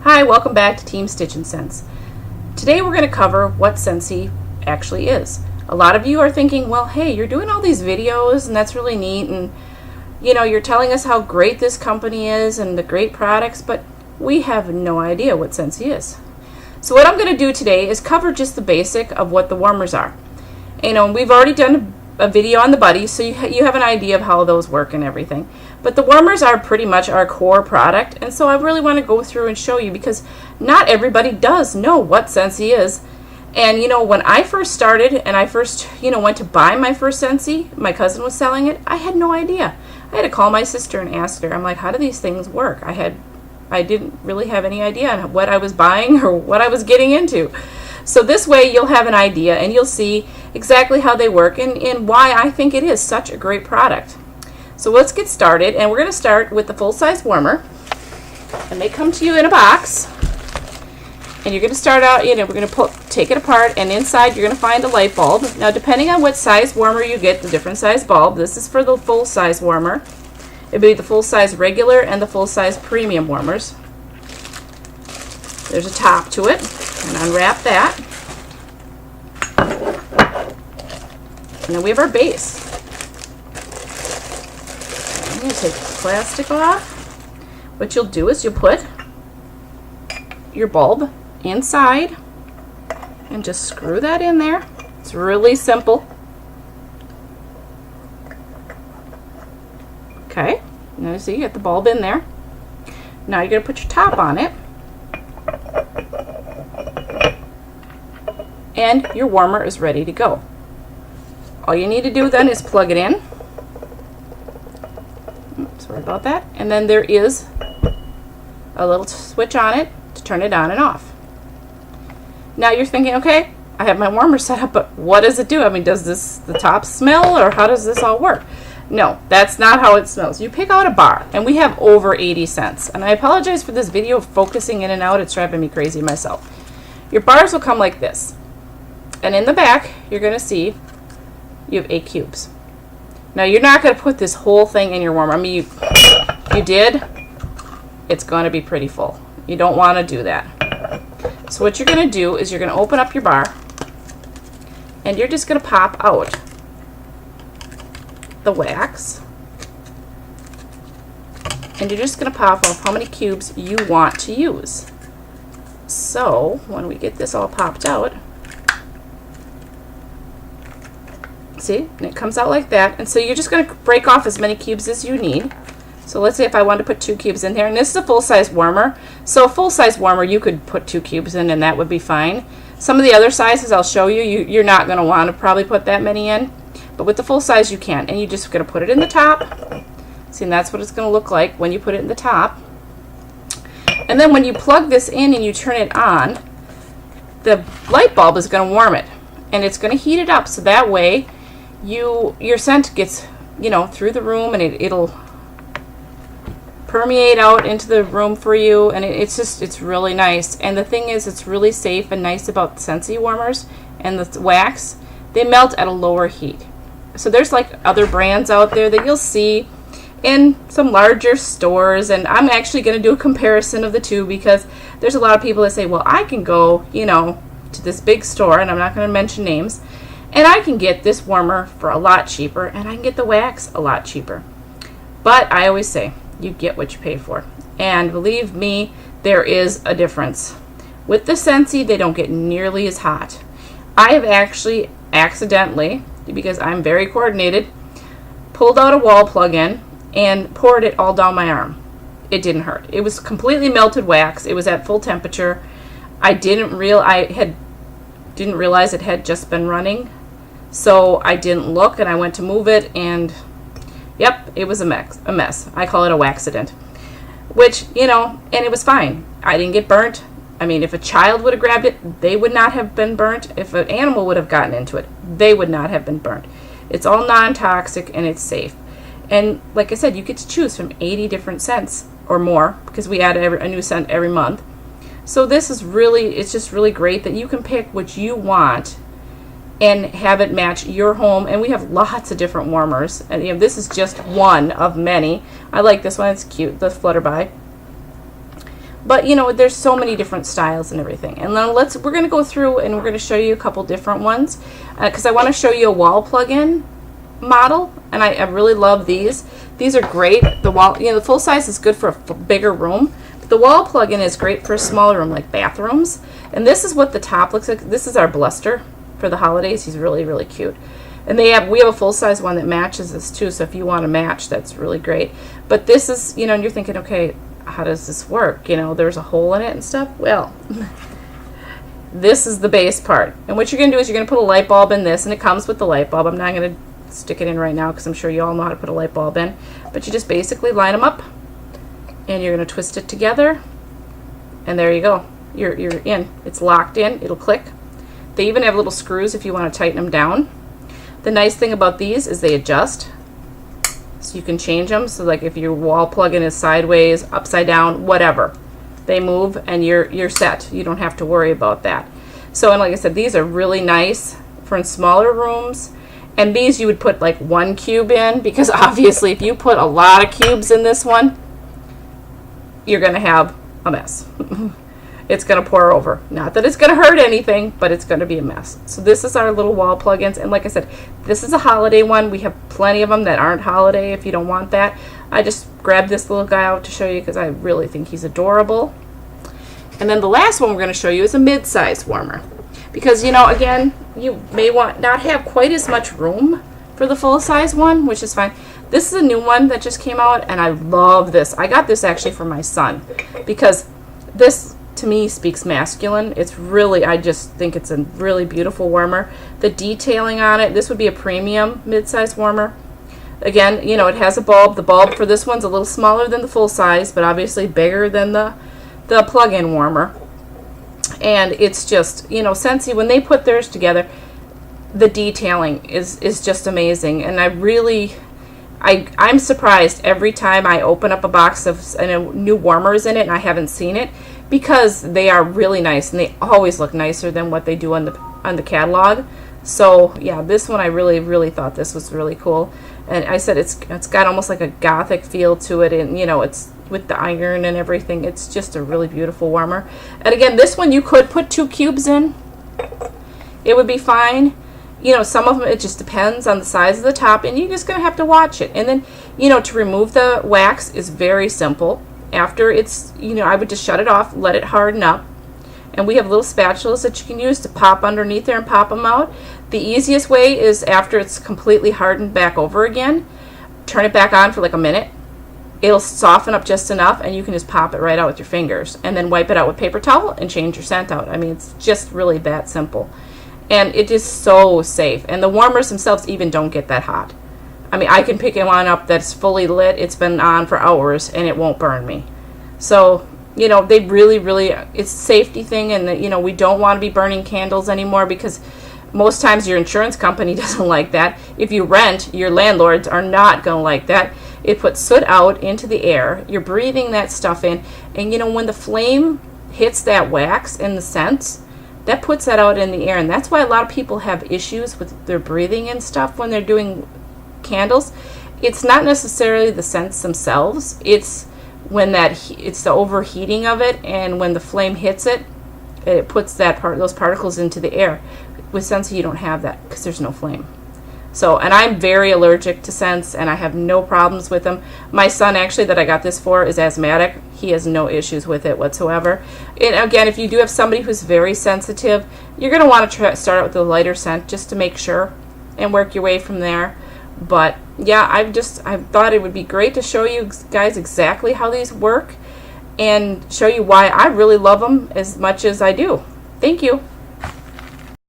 Hi, welcome back to Team Stitch and Scents. Today we're going to cover what Scentsy actually is. A lot of you are thinking, well, hey, you're doing all these videos and that's really neat, and you're telling us how great this company is and the great products, but we have no idea what Scentsy is. So what I'm going to do today is cover just the basic of what the warmers are. We've already done a video on the buddies, so you have an idea of how those work and everything. But the warmers are pretty much our core product, and so I really want to go through and show you, because not everybody does know what Scentsy is. And when I first started and I first went to buy my first Scentsy, my cousin was selling it, I had no idea. I had to call my sister and ask her. I'm like, how do these things work? I didn't really have any idea on what I was buying or what I was getting into. So this way you'll have an idea and you'll see exactly how they work and why I think it is such a great product. So let's get started, and we're going to start with the full-size warmer, and they come to you in a box, and you're going to start out, we're going to take it apart, and inside you're going to find a light bulb. Now depending on what size warmer you get, the different size bulb, this is for the full-size warmer. It'd be the full-size regular and the full-size premium warmers. There's a top to it, and unwrap that. And then we have our base. I'm going to take the plastic off. What you'll do is you'll put your bulb inside and just screw that in there. It's really simple. Okay, now you see you get the bulb in there. Now you're going to put your top on it. And your warmer is ready to go. All you need to do then is plug it in. Sorry about that. And then there is a little switch on it to turn it on and off. Now you're thinking, okay, I have my warmer set up, but what does it do? I mean, does the top smell, or how does this all work? No, that's not how it smells. You pick out a bar, and we have over 80 scents. And I apologize for this video focusing in and out. It's driving me crazy myself. Your bars will come like this. And in the back, you're going to see you have 8 cubes. Now you're not going to put this whole thing in your warmer. I mean, you did, it's going to be pretty full. You don't want to do that. So what you're going to do is you're going to open up your bar, and you're just going to pop out the wax, and you're just going to pop off how many cubes you want to use. So when we get this all popped out, see, and it comes out like that. And so you're just going to break off as many cubes as you need. So let's say if I wanted to put 2 cubes in there, and this is a full-size warmer. So a full-size warmer, you could put 2 cubes in and that would be fine. Some of the other sizes I'll show you, you're not going to want to probably put that many in. But with the full size you can. And you're just going to put it in the top. See, and that's what it's going to look like when you put it in the top. And then when you plug this in and you turn it on, the light bulb is going to warm it. And it's going to heat it up, so that way your scent gets through the room, and it'll permeate out into the room for you, and it's really nice. And the thing is, it's really safe and nice about Scentsy warmers and the wax. They melt at a lower heat. So there's like other brands out there that you'll see in some larger stores, and I'm actually going to do a comparison of the two, because there's a lot of people that say, well, I can go to this big store, and I'm not going to mention names, and I can get this warmer for a lot cheaper, and I can get the wax a lot cheaper. But I always say, you get what you pay for. And believe me, there is a difference. With the Scentsy, they don't get nearly as hot. I have actually accidentally, because I'm very coordinated, pulled out a wall plug-in and poured it all down my arm. It didn't hurt. It was completely melted wax. It was at full temperature. I didn't realize it had just been running, so I didn't look, and I went to move it, and yep, it was a mess. I call it a waxident. Which, and it was fine. I didn't get burnt. I mean, if a child would have grabbed it, they would not have been burnt. If an animal would have gotten into it, they would not have been burnt. It's all non-toxic, and it's safe. And like I said, you get to choose from 80 different scents or more, because we add a new scent every month. So this is it's just really great that you can pick what you want and have it match your home. And we have lots of different warmers, and this is just one of many. I like this one. It's cute, the Flutterby. But you know, there's so many different styles and everything. And then we're going to go through and we're going to show you a couple different ones, because I want to show you a wall plug-in model, and I really love these. These are great. The wall, you know, the full size is good for a bigger room, but the wall plug-in is great for a smaller room like bathrooms. And this is what the top looks like. This is our Bluster for the holidays. He's really, really cute. And we have a full-size one that matches this too, so if you want to match, that's really great. But this is, you know, and you're thinking, okay, how does this work? You know, there's a hole in it and stuff. Well, this is the base part. And what you're going to do is you're going to put a light bulb in this, and it comes with the light bulb. I'm not going to stick it in right now because I'm sure you all know how to put a light bulb in. But you just basically line them up, and you're going to twist it together, and there you go. You're in. It's locked in. It'll click. They even have little screws if you want to tighten them down. The nice thing about these is they adjust, so you can change them. So like if your wall plug-in is sideways, upside down, whatever, they move and you're set. You don't have to worry about that. So, and like I said, these are really nice for in smaller rooms. And these you would put like 1 cube in, because obviously if you put a lot of cubes in this one, you're going to have a mess. It's going to pour over. Not that it's going to hurt anything, but it's going to be a mess. So this is our little wall plugins. And like I said, this is a holiday one. We have plenty of them that aren't holiday if you don't want that. I just grabbed this little guy out to show you because I really think he's adorable. And then the last one we're going to show you is a mid-size warmer. Because, you know, again, you may not have quite as much room for the full-size one, which is fine. This is a new one that just came out, and I love this. I got this actually for my son because this, to me, speaks masculine. It's really, I just think it's a really beautiful warmer. The detailing on it, this would be a premium mid-size warmer. Again, you know, it has a bulb. The bulb for this one's a little smaller than the full size, but obviously bigger than the plug-in warmer. And it's just, you know, Scentsy, when they put theirs together, the detailing is just amazing. And I'm surprised every time I open up a box of new warmers in it and I haven't seen it, because they are really nice and they always look nicer than what they do on the catalog. So yeah, this one I really thought this was really cool. And I said it's got almost like a gothic feel to it, and you know, it's with the iron and everything. It's just a really beautiful warmer. And again, this one you could put 2 cubes in. It would be fine. You know, some of them, it just depends on the size of the top, and you're just going to have to watch it. And then, you know, to remove the wax is very simple. After it's, you know, I would just shut it off, let it harden up. And we have little spatulas that you can use to pop underneath there and pop them out. The easiest way is after it's completely hardened back over again, turn it back on for like a minute. It'll soften up just enough, and you can just pop it right out with your fingers. And then wipe it out with paper towel and change your scent out. I mean, it's just really that simple. And it is so safe. And the warmers themselves even don't get that hot. I mean, I can pick one up that's fully lit. It's been on for hours, and it won't burn me. So, you know, they really, it's a safety thing. And, you know, we don't want to be burning candles anymore, because most times your insurance company doesn't like that. If you rent, your landlords are not going to like that. It puts soot out into the air. You're breathing that stuff in. And, you know, when the flame hits that wax and the scents, that puts that out in the air. And that's why a lot of people have issues with their breathing and stuff when they're doing candles. It's not necessarily the scents themselves. It's when it's the overheating of it, and when the flame hits it, it puts those particles into the air. With Scentsy, you don't have that because there's no flame. So, and I'm very allergic to scents, and I have no problems with them. My son, actually, that I got this for, is asthmatic. He has no issues with it whatsoever. And again, if you do have somebody who's very sensitive, you're going to want to start out with a lighter scent just to make sure, and work your way from there. But yeah, I thought it would be great to show you guys exactly how these work, and show you why I really love them as much as I do. Thank you.